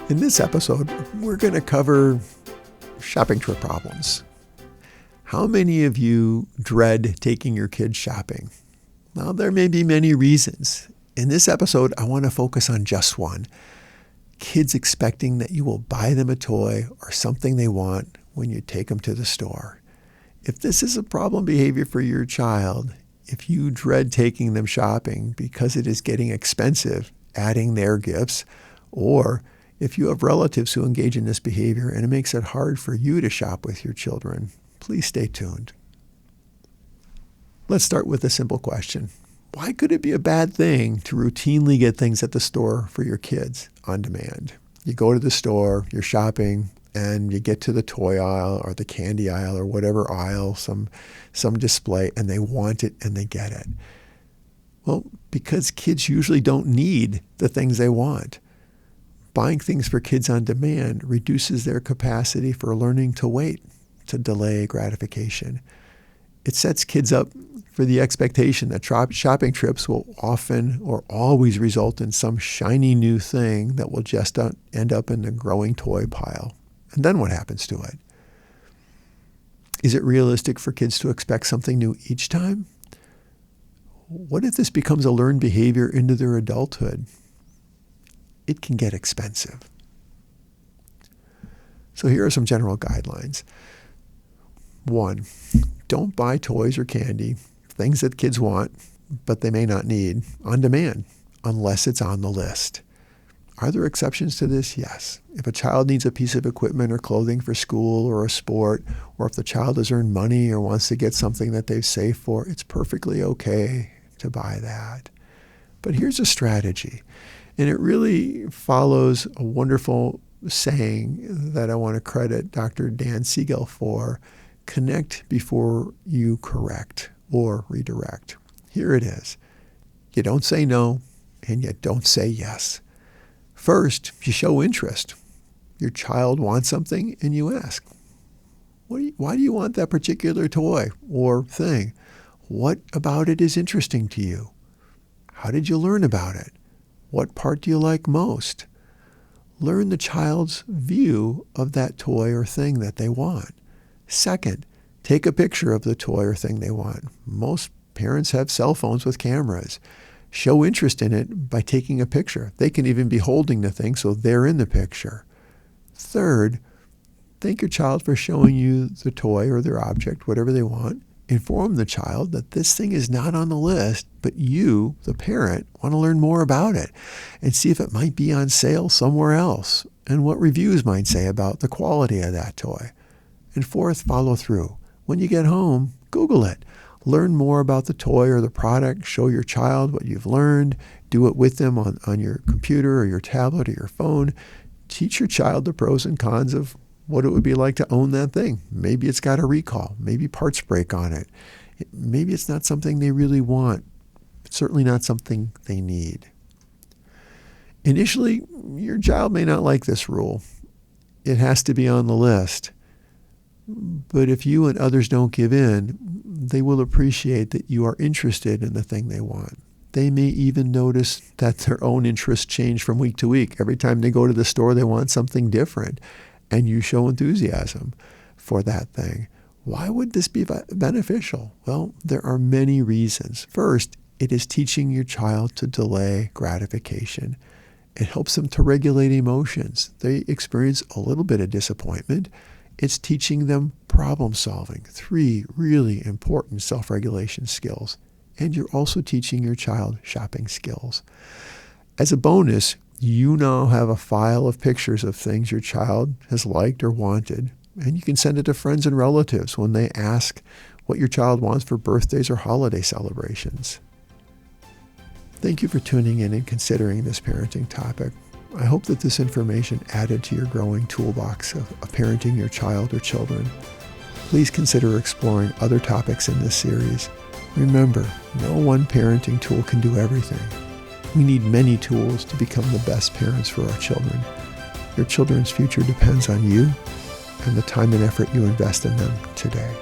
In this episode, we're going to cover shopping trip problems. How many of you dread taking your kids shopping? Well, there may be many reasons. In this episode, I want to focus on just one. Kids expecting that you will buy them a toy or something they want when you take them to the store. If this is a problem behavior for your child, if you dread taking them shopping because it is getting expensive, adding their gifts, or if you have relatives who engage in this behavior and it makes it hard for you to shop with your children, please stay tuned. Let's start with a simple question. Why could it be a bad thing to routinely get things at the store for your kids on demand? You go to the store, you're shopping, and you get to the toy aisle or the candy aisle or whatever aisle, some display, and they want it and they get it. Well, because kids usually don't need the things they want. Buying things for kids on demand reduces their capacity for learning to wait, to delay gratification. It sets kids up for the expectation that shopping trips will often or always result in some shiny new thing that will just end up in the growing toy pile. And then what happens to it? Is it realistic for kids to expect something new each time? What if this becomes a learned behavior into their adulthood? It can get expensive. So here are some general guidelines. 1, don't buy toys or candy, things that kids want, but they may not need, on demand, unless it's on the list. Are there exceptions to this? Yes. If a child needs a piece of equipment or clothing for school or a sport, or if the child has earned money or wants to get something that they've saved for, it's perfectly okay to buy that. But here's a strategy, and it really follows a wonderful saying that I want to credit Dr. Dan Siegel for: connect before you correct or redirect. Here it is. You don't say no, and you don't say yes. First, you show interest. Your child wants something, and you ask, why do you want that particular toy or thing? What about it is interesting to you? How did you learn about it? What part do you like most? Learn the child's view of that toy or thing that they want. Second, take a picture of the toy or thing they want. Most parents have cell phones with cameras. Show interest in it by taking a picture. They can even be holding the thing, so they're in the picture. Third, thank your child for showing you the toy or their object, whatever they want. Inform the child that this thing is not on the list, but you, the parent, want to learn more about it and see if it might be on sale somewhere else and what reviews might say about the quality of that toy. And fourth, follow through. When you get home, Google it. Learn more about the toy or the product. Show your child what you've learned. Do it with them on your computer or your tablet or your phone. Teach your child the pros and cons of what it would be like to own that thing. Maybe it's got a recall. Maybe parts break on it. Maybe it's not something they really want. It's certainly not something they need. Initially, your child may not like this rule. It has to be on the list. But if you and others don't give in, they will appreciate that you are interested in the thing they want. They may even notice that their own interests change from week to week. Every time they go to the store, they want something different, and you show enthusiasm for that thing. Why would this be beneficial? Well, there are many reasons. First, it is teaching your child to delay gratification. It helps them to regulate emotions. They experience a little bit of disappointment. It's teaching them problem solving, 3 really important self-regulation skills. And you're also teaching your child shopping skills. As a bonus, you now have a file of pictures of things your child has liked or wanted, and you can send it to friends and relatives when they ask what your child wants for birthdays or holiday celebrations. Thank you for tuning in and considering this parenting topic. I hope that this information added to your growing toolbox of parenting your child or children. Please consider exploring other topics in this series. Remember, no one parenting tool can do everything. We need many tools to become the best parents for our children. Your children's future depends on you and the time and effort you invest in them today.